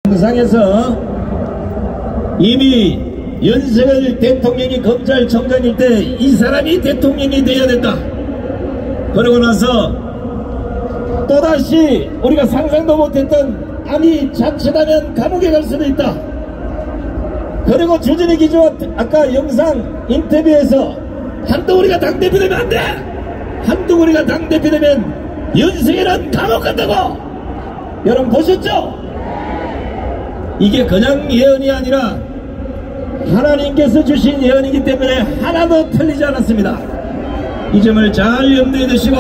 영상에서 이미 윤석열 대통령이 검찰총장일 때 이 사람이 대통령이 되어야 된다. 그러고 나서 또다시 우리가 상상도 못했던 암이 자칫하면 감옥에 갈 수도 있다. 그리고 주진희 기자와 아까 영상 인터뷰에서 한동훈이가 당대표 되면 안 돼! 한동훈이가 당대표 되면 윤석열은 감옥 간다고! 여러분 보셨죠? 이게 그냥 예언이 아니라 하나님께서 주신 예언이기 때문에 하나도 틀리지 않았습니다. 이 점을 잘 염두에 두시고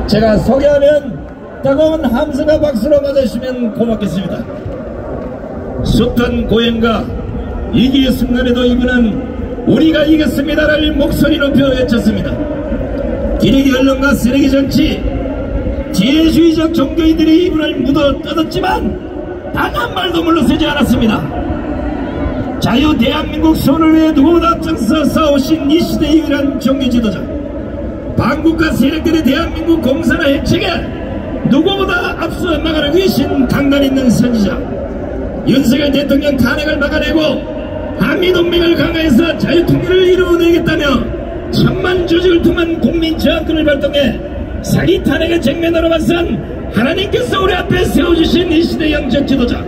제가 소개하면 뜨거운 함성과 박수로 맞아주시면 고맙겠습니다. 숱한 고행과 위기의 순간에도 이분은 우리가 이겼습니다를 목소리 높여 외쳤습니다. 기레기 언론과 쓰레기 정치, 지혜주의적 종교인들이 이분을 묻어 뜯었지만 단 한 말도 물러서지 않았습니다. 자유 대한민국 손을 위해 누구보다 앞장서 싸우신 이 시대의 유일한 종교 지도자, 반국가 세력들의 대한민국 공산화 해책에 누구보다 앞서 나가는 위신 강단 있는 선지자, 윤석열 대통령 탄핵을 막아내고 한미동맹을 강화해서 자유통일을 이루어내겠다며 천만 조직을 통한 국민저항권을 발동해 사기 탄핵의 정면으로 맞선 하나님께서 우리 앞에 세워주신 이 시대 영적 지도자,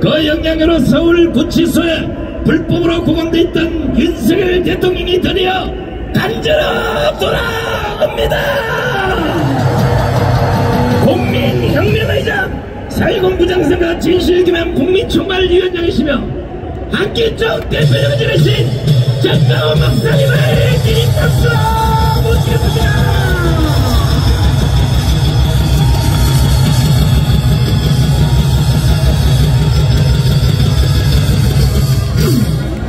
그 영향으로 서울 구치소에 불법으로 구금돼 있던 윤석열 대통령이 드디어 간절히 돌아옵니다. 국민혁명의장 4.10 부장선거 진실규명 국민총괄위원장이시며 한길적 대표적을 지내신 정강호 목사님을 기립박수로 모시겠습니다.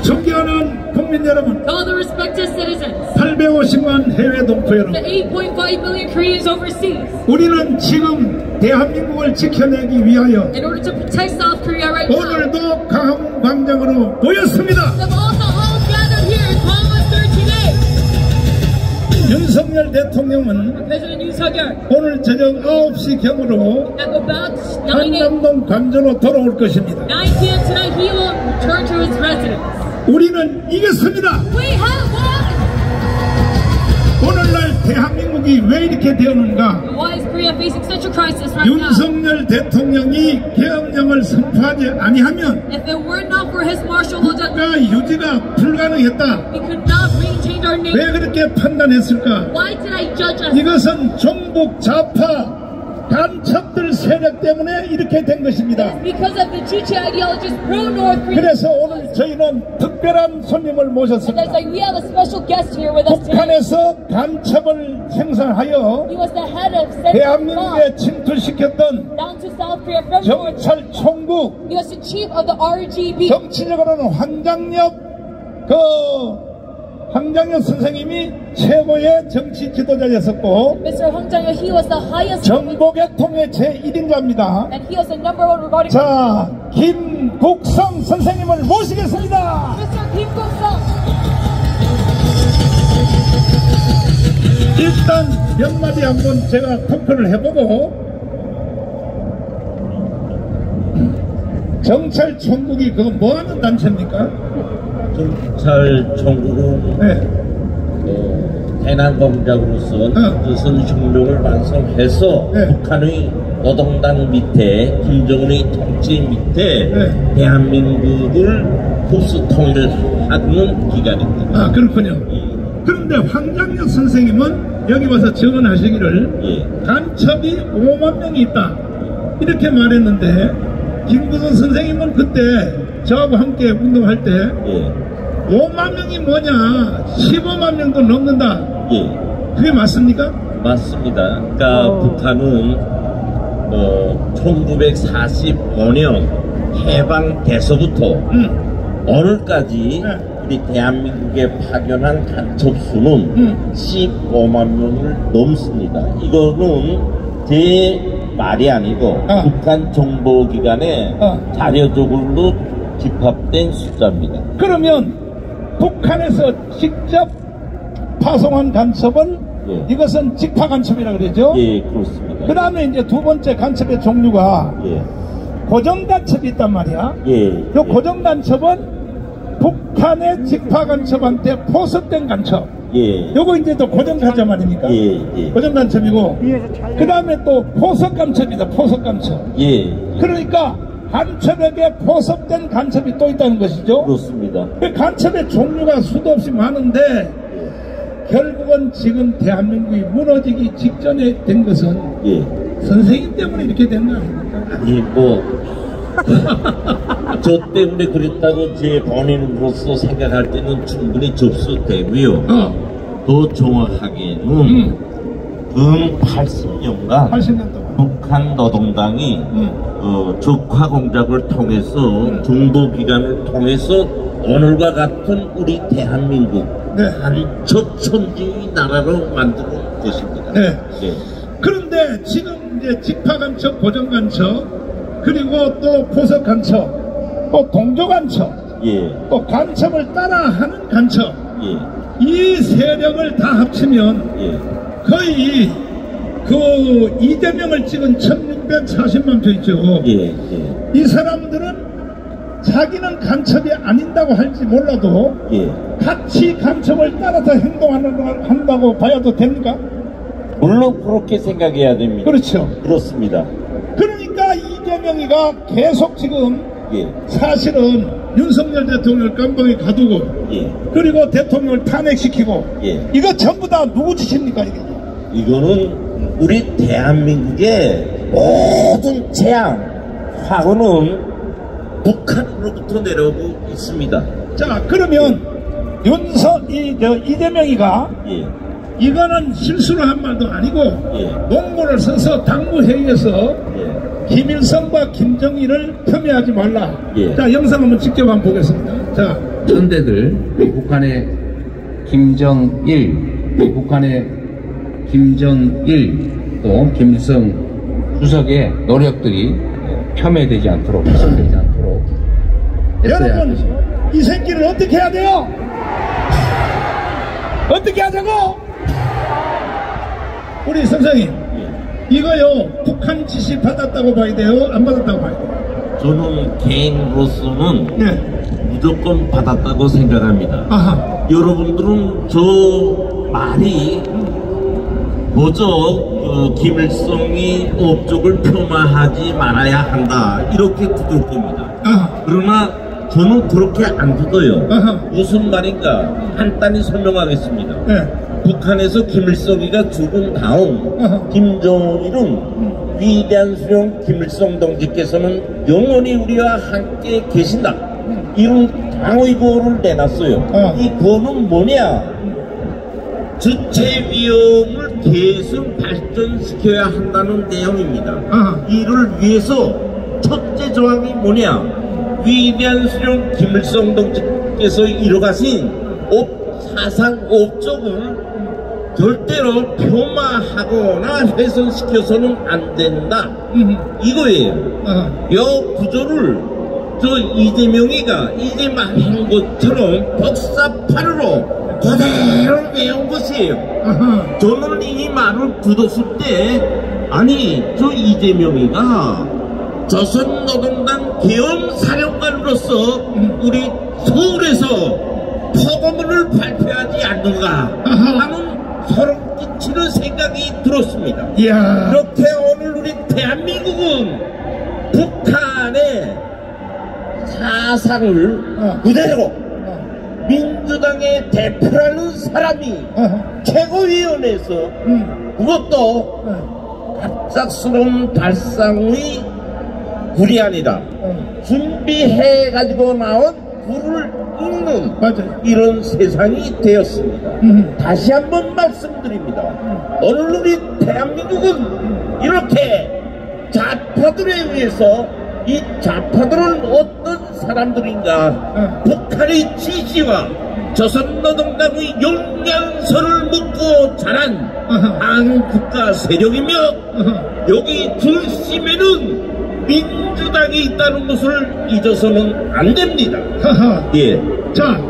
존경하는 국민 여러분, all the respected citizens, 850만 해외 동포 여러분, the 8.5 million Koreans overseas, 우리는 지금 대한민국을 지켜내기 위하여 in order to protect South Korea right now, 오늘도 강화문 광장으로 모였습니다. have also all gathered here in Gwanghwa today. 윤석열 대통령은 President Yoon Suk-yeol, 오늘 저녁 9시경으로 at about 9 한남동 관저로 돌아올 것입니다. p.m. tonight, he will return to his residence. 우리는 이겼습니다. We have won! 오늘날 대한민국이 왜 이렇게 되었는가? Why is Korea facing such a crisis right now? 윤석열 대통령이 계엄령을 선포하지 아니하면 If it were not for his martial law, 국가 유지가 불가능했다. we could not maintain our nation. 왜 그렇게 판단했을까? Why did I judge us? 이것은 종북 좌파 간첩들 세력 때문에 이렇게 된 것입니다. Because of the Juche ideologies pro-North Korea. 그래서 오늘 저희는 특별한 손님을 And 모셨습니다. there's like we have a special guest here with us today. 북한에서 간첩을 생산하여 He was the head of Central 대한민국에 침투시켰던 down to South Korea from North. 경찰 총국, He was the chief of the RGB. 정치적으로는 황장엽 선생님이 최고의 정치 지도자였었고 Mr. Hwang Jang-yeol, he was the highest. 정보계통의 제1인자입니다. And he was the number one regarding. 자, 김국성 선생님을 모시겠습니다. Mr. Kim Kuk-sung. 일단 몇 마디 한번 제가 토크를 해보고, 경찰총국이 그거 뭐하는 단체입니까? 경찰총국은 네. 대남 공작으로서 조선 혁명을 완성해서 네. 북한의 노동당 밑에 김정은의 통치 밑에 네. 대한민국을 보수 통일하는 기관입니다. 아, 그렇군요. 그런데 황장엽 선생님은 여기 와서 증언하시기를 간첩이 5만 명이 있다 이렇게 말했는데, 김구성 선생님은 그때 저하고 함께 운동할 때 5만 명이 뭐냐 15만 명도 넘는다. 그게 맞습니까? 맞습니다. 그러니까 북한은 1945년 해방돼서부터 오늘까지 우리 대한민국에 파견한 간첩 수는 15만 명을 넘습니다. 이거는 제 말이 아니고 북한 정보기관의 자료적으로 집합된 숫자입니다. 그러면 북한에서 직접 파송한 간첩은 이것은 직파 간첩이라고 그러죠? 예, 그렇습니다. 그 다음에 이제 두 번째 간첩의 종류가 고정간첩이 있단 말이야. 예. 요 고정간첩은 북한의 직파간첩한테 포섭된 간첩. 예. 요거 이제 또 고정간첩 아닙니까? 예. 예. 고정간첩이고, 그 다음에 또 포섭간첩이다, 포섭간첩. 예. 그러니까 간첩에게 포섭된 간첩이 또 있다는 것이죠. 그렇습니다. 그 간첩의 종류가 수도 없이 많은데, 결국은 지금 대한민국이 무너지기 직전에 된 것은 예. 선생님 때문에 이렇게 된 거 아닙니까? 아니 저 때문에 그랬다고 제 본인으로서 생각할 때는 충분히 접수되고요. 더 정확하게는 근 80년간 80년 동안 북한 노동당이 적화 공작을 통해서 중도기간을 통해서 오늘과 같은 우리 대한민국 네. 간첩천지의 나라로 만든 것입니다. 네. 네. 그런데 지금 이제 직파간첩, 고정간첩, 그리고 또 포섭간첩, 또 동조간첩, 예. 또 간첩을 따라하는 간첩, 예. 이 세력을 다 합치면 예. 거의 그 이재명을 찍은 1640만 표 있죠. 예. 예. 이 사람들은 자기는 간첩이 아닌다고 할지 몰라도 예. 같이 간첩을 따라서 행동한다고 봐야도 됩니까? 물론 그렇게 생각해야 됩니다. 그렇죠. 그렇습니다. 그러니까 이재명이가 계속 지금 예. 사실은 윤석열 대통령을 깜방에 가두고 예. 그리고 대통령을 탄핵시키고 예. 이거 전부 다 누구 짓입니까 이게? 이거는 우리 대한민국의 모든 재앙, 화고는 북한으로부터 내려오고 있습니다. 자, 그러면 이재명이가 예. 이거는 실수로 한 말도 아니고 예. 논문을 써서 당무회의에서 예. 김일성과 김정일을 폄훼하지 말라. 예. 자, 영상 한번 직접 한번 보겠습니다. 자, 현대들 북한의 김정일, 북한의 김정일 또 김일성 주석의 노력들이 폄훼되지 않도록 훼손되지 않도록 애써야 할 것입니다. 여러분, 이 새끼를 어떻게 해야 돼요? 어떻게 하자고? 우리 선생님, 이거요 북한 지시 받았다고 봐야 돼요? 안 받았다고 봐야 돼요? 저는 개인으로서는 네. 무조건 받았다고 생각합니다. 아하. 여러분들은 저 말이 먼저 김일성이 업적을 폄하하지 말아야 한다 이렇게 두들 겁니다. 아하. 그러나 저는 그렇게 안 두어요. 아하. 무슨 말인가 간단히 설명하겠습니다. 네. 북한에서 김일성이가 죽은 다음 아하. 김정일은 위대한 수령 김일성 동지께서는 영원히 우리와 함께 계신다 이런 당의 구호를 내놨어요. 이 구호는 뭐냐? 주체 위험을 계속 발전시켜야 한다는 내용입니다. 이를 위해서 첫째 조항이 뭐냐? 위대한 수령 김일성 동지께서 이뤄가신 사상 업적을 절대로 폄하하거나 훼손시켜서는 안 된다. 이거예요. 이 구조를 저 이재명이가 이제 말한 것처럼 벽사판으로 그대로 외운 것이에요. 저는 이 말을 들었을 때 아니 저 이재명이가 조선노동당 계엄사령관으로서 우리 서울에서 포고문을 발표하지 않는가 하는 소름 끼치는 생각이 들었습니다. 이야. 이렇게 오늘 우리 대한민국은 북한의 사상을 그대로 민주당의 대표라는 사람이 최고위원회에서 그것도 갑작스러운 발상의 불이아니다 준비해가지고 나온 불을 읽는 맞아요. 이런 세상이 되었습니다. 다시 한번 말씀드립니다. 오늘 우리 대한민국은 이렇게 좌파들에 의해서 이 좌파들은 어떤 사람들인가 북한의 지시와 조선노동당의 영양소를 먹고 자란 한국가 세력이며 여기 중심에는 민주당이 있다는 것을 잊어서는 안 됩니다. 예. 자,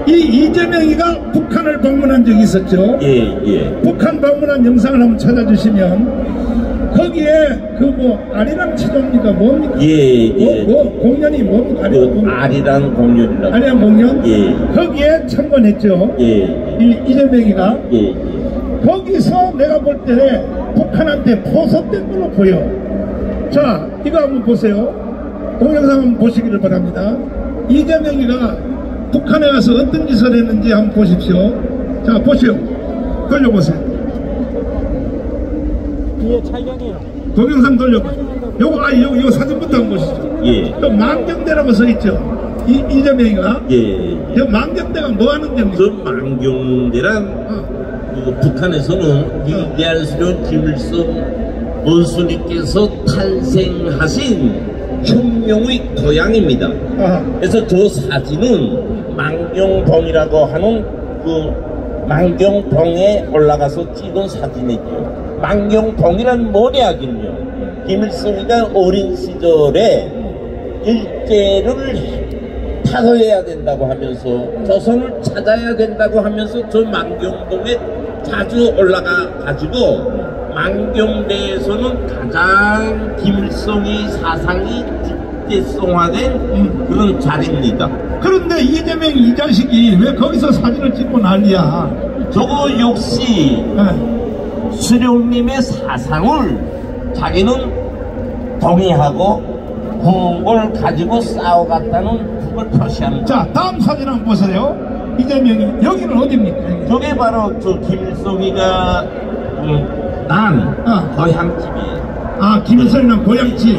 이 이재명이가 북한을 방문한 적이 있었죠. 예. 북한 방문한 영상을 한번 찾아주시면 거기에 그 뭐 아리랑 치동입니까 뭡니까? 예. 공연이 뭡니까? 아리랑 공연이라고. 아리랑 공연? 예. 거기에 참관했죠. 예. 이재명이가. 예. 거기서 내가 볼 때 북한한테 포섭된 걸로 보여. 자, 이거 한번 보세요. 동영상 한번 보시기를 바랍니다. 이재명이가 북한에 가서 어떤 짓을 했는지 한번 보십시오. 자, 보시오. 돌려보세요. 뒤에 촬영이에요. 동영상 돌려보세요. 요거 사진부터 한번 보시죠. 예. 또 망경대라고 써있죠. 이재명이가. 예. 저 망경대가 뭐 하는 데입니까? 그 망경대란 그 북한에서는 위대한스러운 김일성 원수님께서 탄생하신 혁명의 고향입니다. 그래서 저 사진은 망경봉이라고 하는 그 망경봉에 올라가서 찍은 사진이죠. 망경봉이란 뭐냐긴요. 김일성이가 어린 시절에 일제를 타서해야 된다고 하면서 조선을 찾아야 된다고 하면서 저 망경봉에 자주 올라가 가지고 망경대에서는 가장 김일성의 사상이 국제성화된 그런 자리입니다. 그런데 이재명 이 자식이 왜 거기서 사진을 찍고 난리야? 저거 역시 수령님의 사상을 자기는 동의하고 그걸 가지고 싸워갔다는 그걸 표시합니다. 자, 다음 사진 한번 보세요. 이재명이 여기는 어디입니까? 저게 바로 저 김일성이가 난 고향집이에요. 김일성이랑 고향집.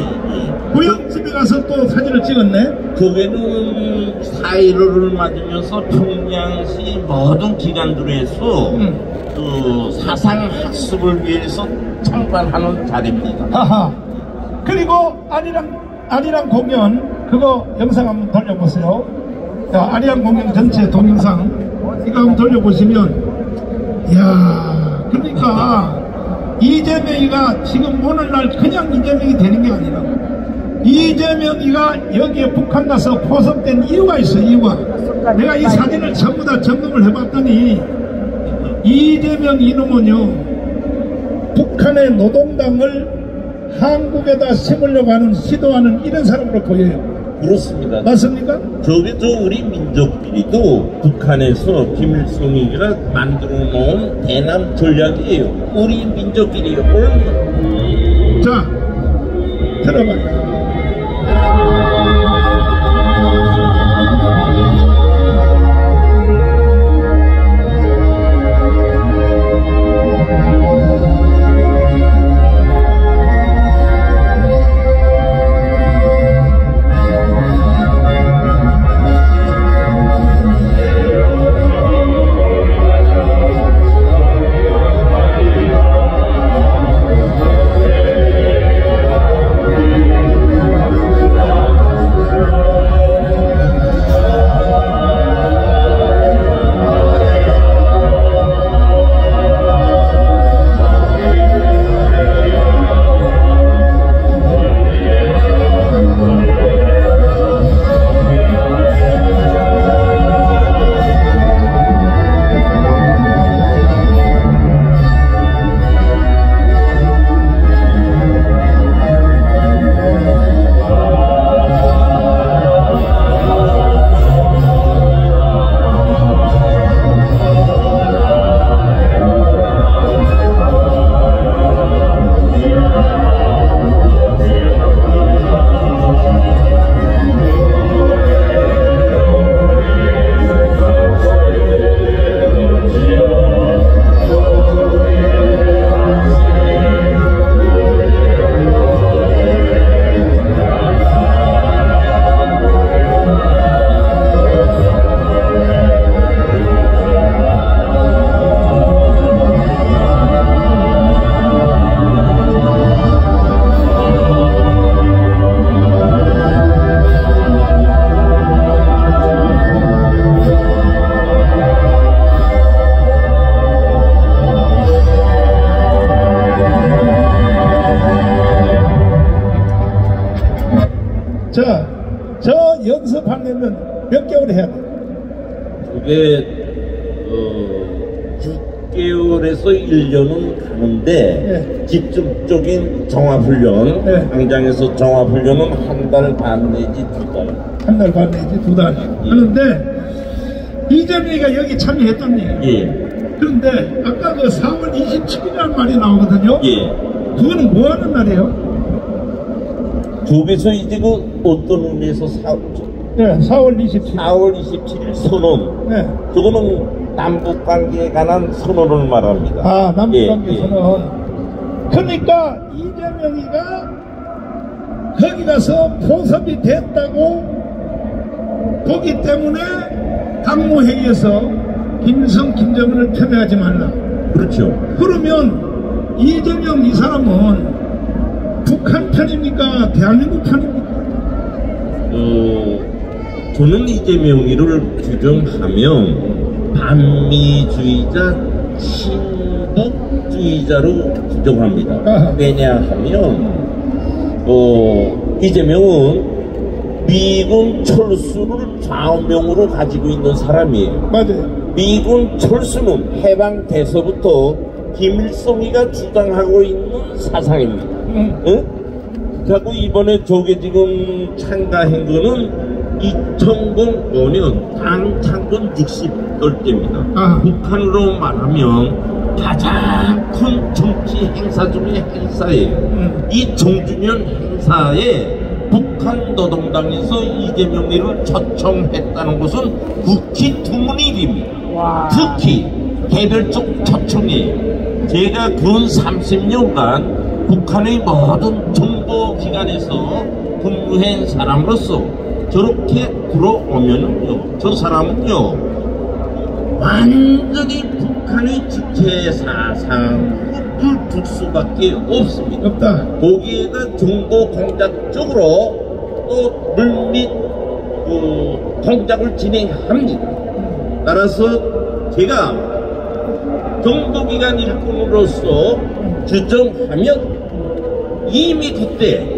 고향집에 가서 또 사진을 찍었네. 거기는 4.15를 맞으면서 평양시 모든 기관들에서 그 사상 학습을 위해서 참관하는 자리입니다. 하하. 그리고 아리랑 공연 그거 영상 한번 돌려보세요. 자, 아리랑 공연 전체 동영상 이거 한번 돌려보시면, 이야, 그러니까 이재명이가 지금 오늘날 그냥 이재명이 되는 게 아니라 이재명이가 여기에 북한 가서 포섭된 이유가 있어. 이유가 내가 이 사진을 전부 다 점검을 해봤더니 이재명 이놈은요 북한의 노동당을 한국에다 심으려고 하는 시도하는 이런 사람으로 보여요. 그렇습니다. 맞습니까? 저게 저 우리 민족끼리도 북한에서 김일성이가 만들어 놓은 대남 전략이에요. 우리 민족끼리요. 자, 들어봐요. 자, 저 연습하려면 몇 개월 해야 돼? 그게 6개월 6개월에서 1년은 가는데 집중적인 정화훈련, 당장에서 정화훈련은 한 달 반 내지 2달. 한 달 반 내지 2달 하는데 이재명이가 여기 참여했단 얘기예요. 그런데 아까 그 4월 27일이라는 말이 나오거든요. 그거는 뭐 하는 날이에요? 조계서 이제 그 어떤 의미에서 4월 27일. 4월 27일 선언. 그거는 남북관계에 관한 선언을 말합니다. 아, 남북관계 선언. 그러니까 이재명이가 거기 가서 포섭이 됐다고 보기 때문에 당무회의에서 김일성, 김정은을 폄훼하지 말라. 그렇죠. 그러면 이재명 이 사람은 북한 편입니까? 대한민국 편입니까? 저는 이재명이를 규정하면 반미주의자, 친북주의자로 규정합니다. 왜냐하면 이재명은 미군 철수를 좌우명으로 가지고 있는 사람이에요. 맞아요. 미군 철수는 해방돼서부터 김일성이가 주장하고 있는 사상입니다. 응? 그리고 이번에 저게 지금 참가한 거는 2005년 당 창건 60돌째입니다. 북한으로 말하면 가장 큰 정치 행사 중에 행사예요. 이 정주년 행사에 북한 노동당에서 이재명이를 초청했다는 것은 극히 드문 일입니다. 특히 개별적 초청이에요. 제가 근 30년간 북한의 모든 정보기관에서 근무한 사람으로서 저렇게 들어오면은요, 저 사람은요, 완전히 북한의 주체 사상을 둘 수밖에 없습니다. 없다. 거기에다 정보 공작적으로 또 물밑 공작을 진행합니다. 따라서 제가 정보기관 일꾼으로서 규정하면 이미 그때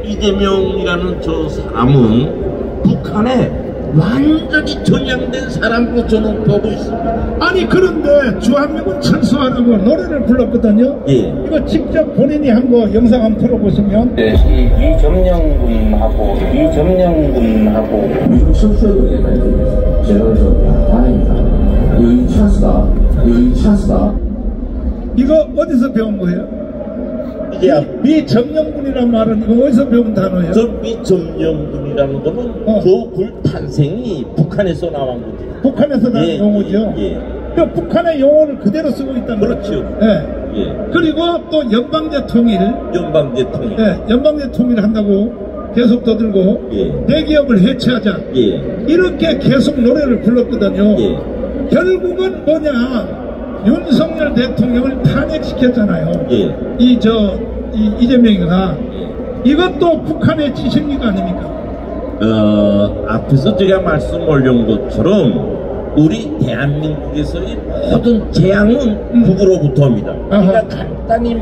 이재명이라는 저 사람은 북한에 완전히 전향된 사람으로 저는 보고 있습니다. 아니 그런데 주한미군 철수하라고 노래를 불렀거든요. 이거 직접 본인이 한 거 영상 한번 틀어보시면. 이점령군하고 미국 철수에 대해서 제가 다행이다. 여기 찬스다. 이거 어디서 배운 거예요? 미점령군이라는 말은 이거 어디서 배운 단어예요? 저 미점령군이라는 거는 저 굴 탄생이 북한에서 나온 거죠. 북한에서 나온 용어죠. 그 북한의 용어를 그대로 쓰고 있다는 거죠. 그렇죠. 그리고 또 연방제 통일. 연방제 통일을 한다고 계속 떠들고 대기업을 해체하자. 이렇게 계속 노래를 불렀거든요. 결국은 뭐냐? 윤석열 대통령을 탄핵시켰잖아요. 이재명이가. 이것도 북한의 지시입니까 아닙니까? 앞에서 제가 말씀 올린 것처럼 우리 대한민국에서의 모든 재앙은 북으로부터입니다. 그러니까 간단히 한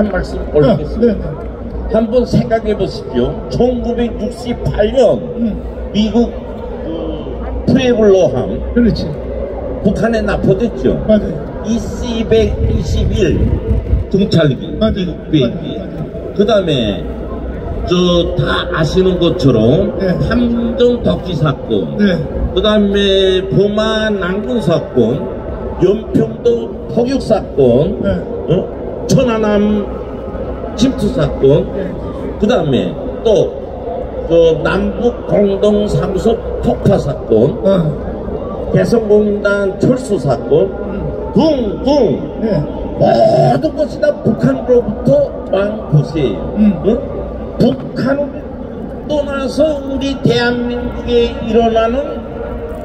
말씀 올리겠습니다. 한번 생각해 보십시오. 1968년 미국 프레블러함 북한에 납포됐죠. 맞아요. EC-121 등찰기. 그 다음에 다 아시는 것처럼 함정 덕지 사건, 그 다음에 범아 난군 사건, 연평도 포격 사건, 천안함 침투 사건, 그 다음에 또 남북 공동사무소 폭파 사건, 개성공단 철수 사건 등등 모든 것이 다 북한으로부터 왕 보세요. 북한을 떠나서 우리 대한민국에 일어나는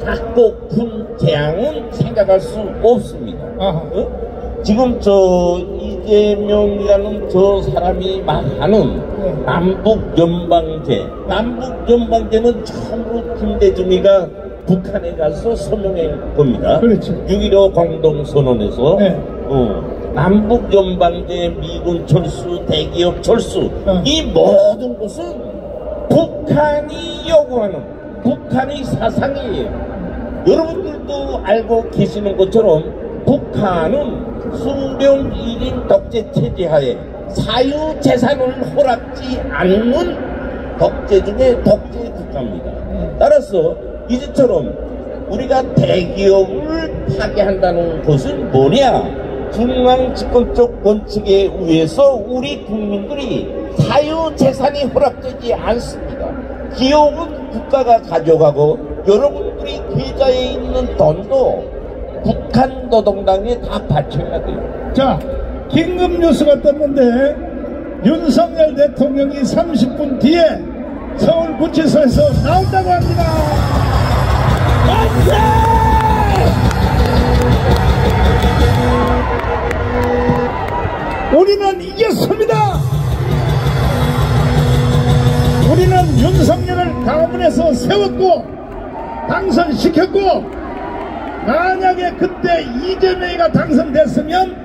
작고 큰 재앙은 생각할 수 없습니다. 지금 이재명이라는 저 사람이 말하는 남북연방제는 처음으로 김대중이가 북한에 가서 서명한 겁니다. 6.15 공동선언에서 남북연방제, 미군 철수, 대기업 철수 이 모든 것은 북한이 요구하는 북한의 사상이에요. 여러분들도 알고 계시는 것처럼 북한은 수령 1인 독재 체제하에 사유재산을 허락지 않는 독재 중에 독재 국가입니다. 따라서 이제처럼 우리가 대기업을 파괴한다는 것은 뭐냐? 중앙집권적 원칙에 의해서 우리 국민들이 사유재산이 허락되지 않습니다. 기업은 국가가 가져가고 여러분들이 계좌에 있는 돈도 북한 노동당에 다 바쳐야 돼요. 자, 긴급 뉴스가 떴는데 윤석열 대통령이 30분 뒤에 서울구치소에서 나온다고 합니다. 우리는 이겼습니다. 우리는 윤석열을 강화문에서 세웠고 당선시켰고, 만약에 그때 이재명이가 당선됐으면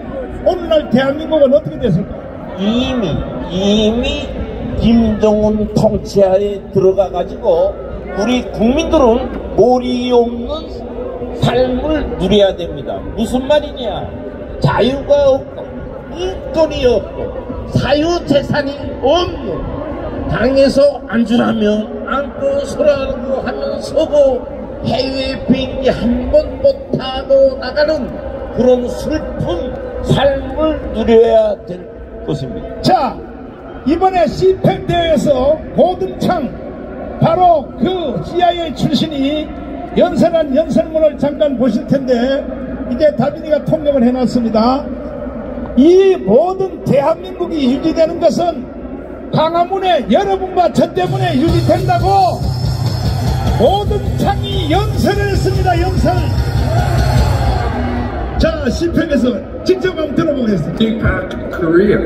오늘날 대한민국은 어떻게 됐을까요? 이미 김정은 통치하에 들어가가지고 우리 국민들은 몰이 없는 삶을 누려야 됩니다. 무슨 말이냐? 자유가 없고 인권이 없고 사유재산이 없는, 당에서 안주라면 안고 서라고 하면 서고 해외 비행기 한 번 못 타고 나가는 그런 슬픈 삶을 누려야 될 것입니다. 자, 이번에 CPEC 대회에서 고등창, 바로 그 CIA 출신이 연설한 연설문을 잠깐 보실 텐데, 이제 다빈이가 통역을 해놨습니다. 이 모든 대한민국이 유지되는 것은 광화문에 여러분과 저 때문에 유지된다고 고등창이 연설을 했습니다. 연설. 자, CPEC에서 직접 한번 들어보겠습니다. CPAC Korea.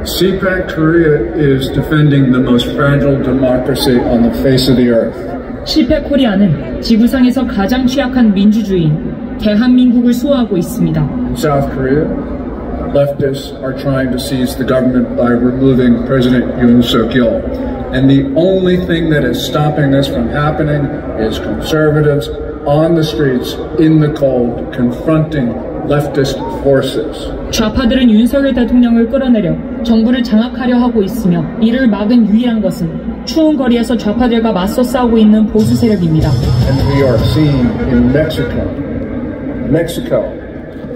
CPAC Korea is defending the most fragile democracy on the face of the earth. CPAC 코리아는 지구상에서 가장 취약한 민주주의인 대한민국을 수호하고 있습니다. In South Korea, leftists are trying to seize the government by removing President Yoon Suk-yeol. And the only thing that is stopping this from happening is conservatives on the streets in the cold confronting leftist forces. 좌파들은 윤석열 대통령을 끌어내려 정부를 장악하려 하고 있으며, 이를 막은 유일한 것은 추운 거리에서 좌파들과 맞서 싸우고 있는 보수 세력입니다. And we are seeing in Mexico,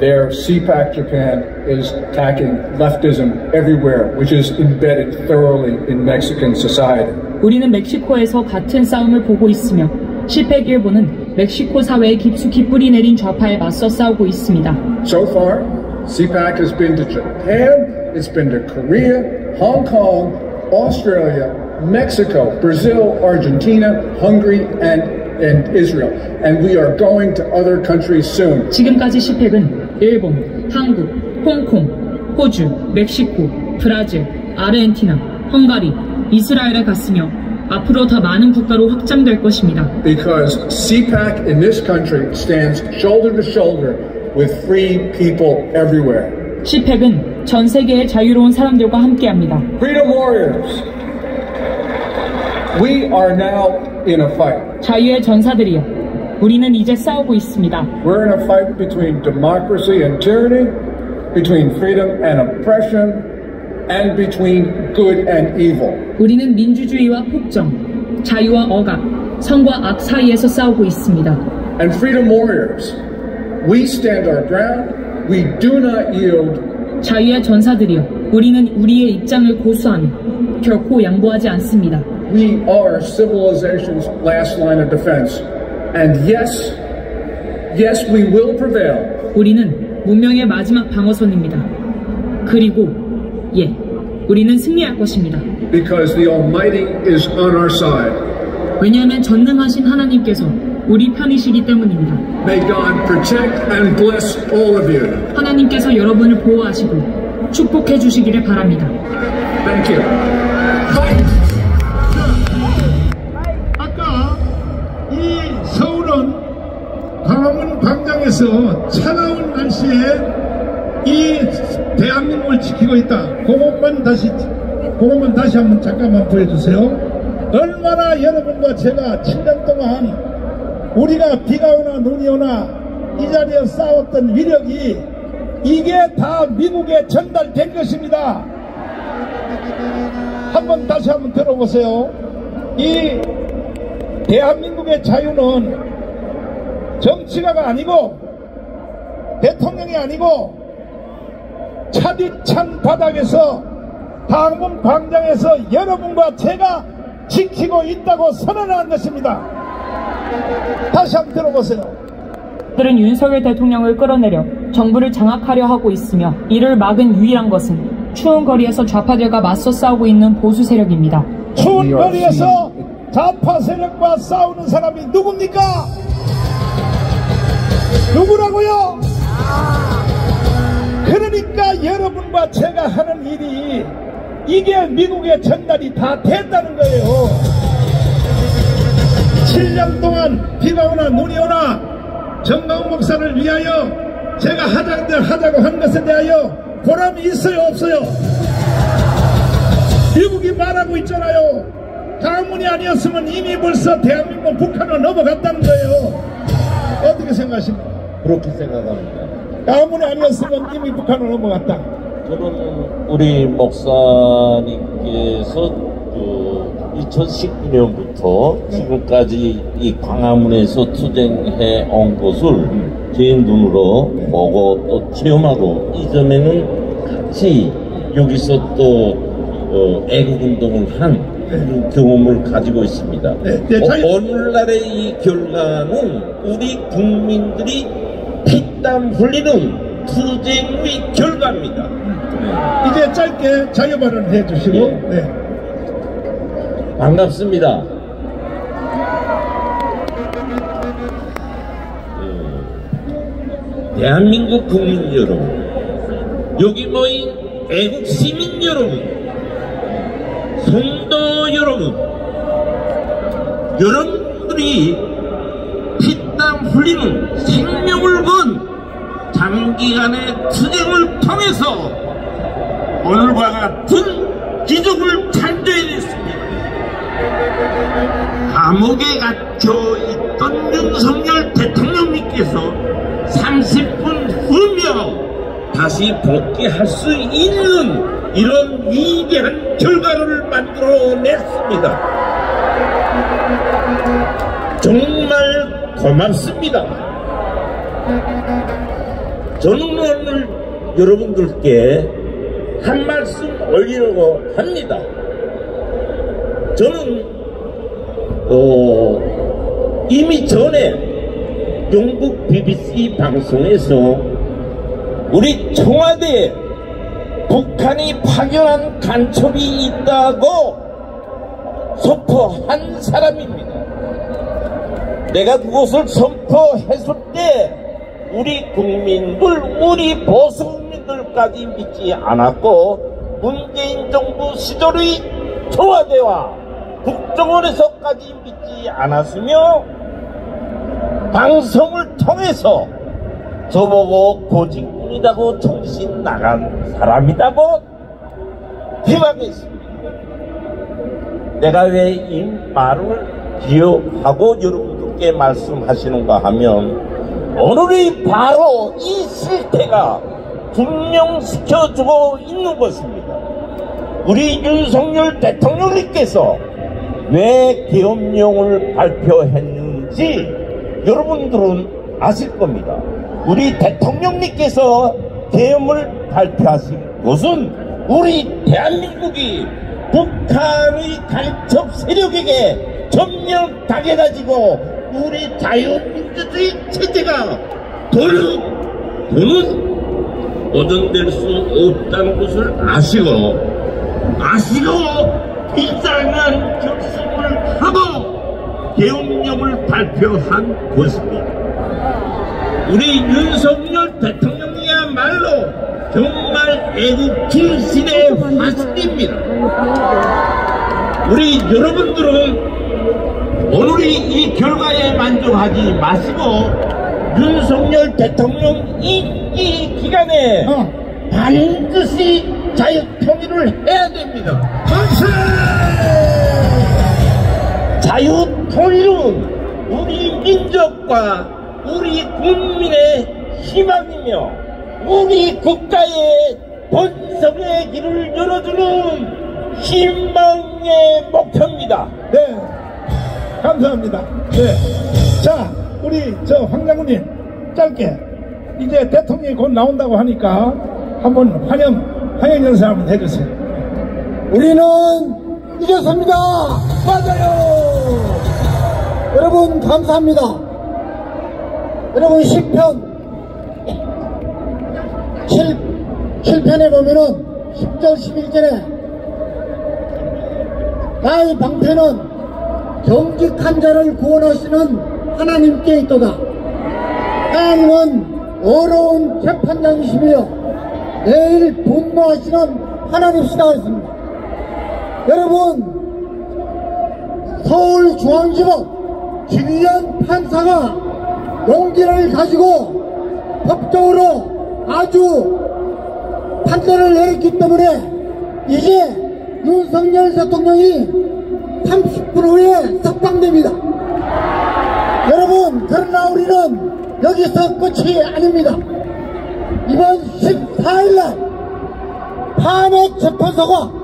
their CPAC Japan is attacking leftism everywhere, which is embedded thoroughly in Mexican society. 우리는 멕시코에서 같은 싸움을 보고 있으며, CPAC 일본은 멕시코 사회에 깊숙이 뿌리 내린 좌파에 맞서 싸우고 있습니다. So far, CPAC has been to Japan, it's been to Korea, Hong Kong, Australia, Mexico, Brazil, Argentina, Hungary, and Israel. And we are going to other countries soon. 지금까지 CPAC은 일본, 한국, 홍콩, 호주, 멕시코, 브라질, 아르헨티나, 헝가리, 이스라엘에 갔으며 앞으로 더 많은 국가로 확장될 것입니다. Because CPAC in this country stands shoulder to shoulder with free people everywhere. CPAC은 전 세계의 자유로운 사람들과 함께합니다. Freedom warriors, we are now in a fight. 자유의 전사들이여, 우리는 이제 싸우고 있습니다. We're in a fight between democracy and tyranny, between freedom and oppression, and between good and evil. 우리는 민주주의와 폭정, 자유와 억압, 선과 악 사이에서 싸우고 있습니다. And freedom warriors, we stand our ground, we do not yield. 자유의 전사들이여, 우리는 우리의 입장을 고수하며 결코 양보하지 않습니다. We are civilization's last line of defense. And yes, we will prevail. 우리는 문명의 마지막 방어선입니다. 그리고 우리는 승리할 것입니다. Because the Almighty is on our side. 왜냐하면 전능하신 하나님께서 우리 편이시기 때문입니다. May God protect and bless all of you. 하나님께서 여러분을 보호하시고 축복해 주시기를 바랍니다. Thank you. 아까 이 서울은 광화문 광장에서 차가운 날씨에 이 대한민국을 지키고 있다. 그것만 다시 잠깐만 보여주세요. 얼마나 여러분과 제가 7년 동안 우리가 비가 오나 눈이 오나 이 자리에 싸웠던 위력이 이게 다 미국에 전달된 것입니다. 다시 한번 들어보세요. 이 대한민국의 자유는 정치가가 아니고 대통령이 아니고 차디찬 바닥에서 방문 광장에서 여러분과 제가 지키고 있다고 선언하는 것입니다. 다시 한번 들어보세요. 들은 윤석열 대통령을 끌어내려 정부를 장악하려 하고 있으며 이를 막은 유일한 것은 추운 거리에서 좌파들과 맞서 싸우고 있는 보수 세력입니다. 추운 거리에서 좌파 세력과 싸우는 사람이 누굽니까? 누구라고요? 그러니까 여러분과 제가 하는 일이 이게 미국의 전달이 다 됐다는 거예요. 7년 동안 비가 오나 눈이 오나 정강훈 목사를 위하여 제가 하자고 한 것에 대하여 보람이 있어요 없어요? 미국이 말하고 있잖아요. 가문이 아니었으면 이미 벌써 대한민국 북한으로 넘어갔다는 거예요. 어떻게 생각하십니까? 그렇게 생각합니다. 가문이 아니었으면 이미 북한으로 넘어갔다. 저는 우리 목사님께서 2019년부터 지금까지 이 광화문에서 투쟁해 온 것을 제 눈으로 보고 또 체험하고 이전에는 같이 여기서 또 애국운동을 한 경험을 가지고 있습니다. 오늘날의 이 결과는 우리 국민들이 피땀 흘리는 투쟁의 결과입니다. 이제 짧게 자유 발언 해주시고. 네. 반갑습니다. 대한민국 국민 여러분, 여기 모인 애국 시민 여러분, 성도 여러분, 여러분들이 피땀 흘리는 생명을 건 장기간의 투쟁을 통해서 오늘과 같은 기적을 창조해냈습니다. 감옥에 갇혀있던 윤석열 대통령님께서 30분 후며 다시 복귀할 수 있는 이런 위대한 결과를 만들어냈습니다. 정말 고맙습니다. 저는 오늘 여러분들께 한 말씀 올리려고 합니다. 저는 이미 전에 영국 BBC 방송에서 우리 청와대에 북한이 파견한 간첩이 있다고 선포한 사람입니다. 내가 그것을 선포했을 때 우리 국민들, 우리 보수국민들까지 믿지 않았고 문재인 정부 시절의 청와대와 국정원에서까지 믿지 않았으며 방송을 통해서 저보고 고집꾼이라고 정신 나간 사람이라고 비방했습니다. 내가 왜 이 말을 기억하고 여러분들께 말씀하시는가 하면 오늘이 바로 이 실태가 증명시켜주고 있는 것입니다. 우리 윤석열 대통령님께서 왜 계엄령을 발표했는지 여러분들은 아실 겁니다. 우리 대통령님께서 계엄을 발표하신 것은 우리 대한민국이 북한의 간첩 세력에게 점령당해가지고 우리 자유민주주의 체제가 더는 보존될 수 없다는 것을 아시고 비상한 결심을 하고 계엄령을 발표한 것입니다. 우리 윤석열 대통령이야말로 정말 애국 진실의 화신입니다. 우리 여러분들은 오늘이 이 결과에 만족하지 마시고 윤석열 대통령 임기 기간에 반드시 자유통일을 해야 됩니다. 자유통일은 우리 민족과 우리 국민의 희망이며 우리 국가의 번성의 길을 열어주는 희망의 목표입니다. 네, 감사합니다. 네, 자, 우리 황 장군님 짧게 이제 대통령이 곧 나온다고 하니까 한번 환영 연설 한번 해주세요. 우리는 이겼습니다. 맞아요. 여러분 감사합니다. 여러분 10편 7편에 보면은 10절 11절에 나의 방패는 정직한 자를 구원하시는 하나님께 있도다. 하나님은 어려운 재판장이시며 내일 분노하시는 하나님이시다 했습니다. 여러분 서울중앙지법 김희연 판사가 용기를 가지고 법적으로 아주 판단을 내렸기 때문에 이제 윤석열 대통령이 30분 후에 석방됩니다. 여러분 그러나 우리는 여기서 끝이 아닙니다. 이번 14일날 탄핵 재판소가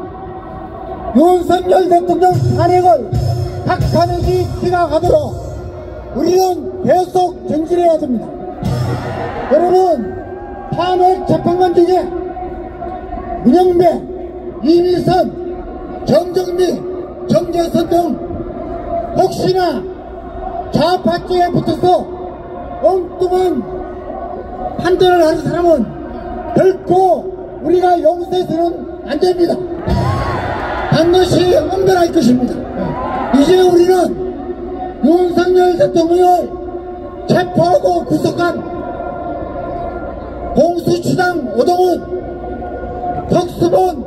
윤석열 대통령 탄핵을 박탄핵이 기각하도록 우리는 계속 전진해야 됩니다. 여러분 탄핵 재판관 중에 문영배, 이미선, 정정미, 정재선 등 혹시나 좌파쪽에 붙어서 엉뚱한 판단을 하는 사람은 결코 우리가 용서해서는 안 됩니다. 반드시 엄벌할 것입니다. 이제 우리는 윤석열 대통령을 체포하고 구속한 공수처장 오동훈, 덕수본,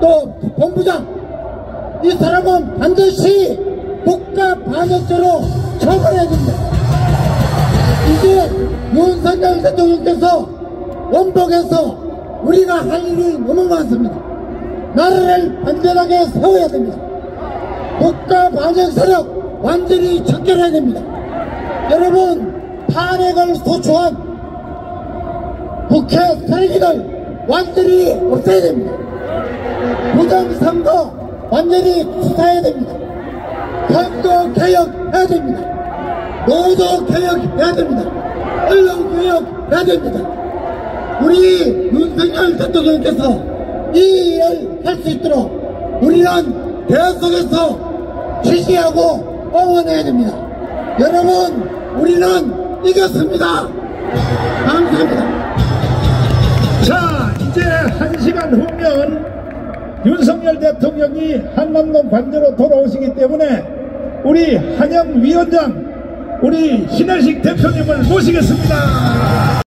또 본부장 이 사람은 반드시 국가반역죄로 처벌해야 됩니다. 이제 윤석열 대통령께서 원복해서 우리가 할 일이 너무 많습니다. 나라를 안전하게 세워야 됩니다. 국가 반역 세력 완전히 척결해야 됩니다. 여러분 탄핵을 소추한 국회 세력이들 완전히 없애야 됩니다. 부정선거 완전히 수사해야 됩니다. 선거 개혁해야 됩니다. 노조 개혁해야 됩니다. 언론 개혁해야 됩니다. 우리 윤석열 대통령께서 이 일을 할 수 있도록 우리는 계속해서 지지하고 응원해야 됩니다. 여러분 우리는 이겼습니다. 감사합니다. 자 이제 1시간 후면 윤석열 대통령이 한남동 관저로 돌아오시기 때문에 우리 한영 위원장 우리 신혜식 대표님을 모시겠습니다.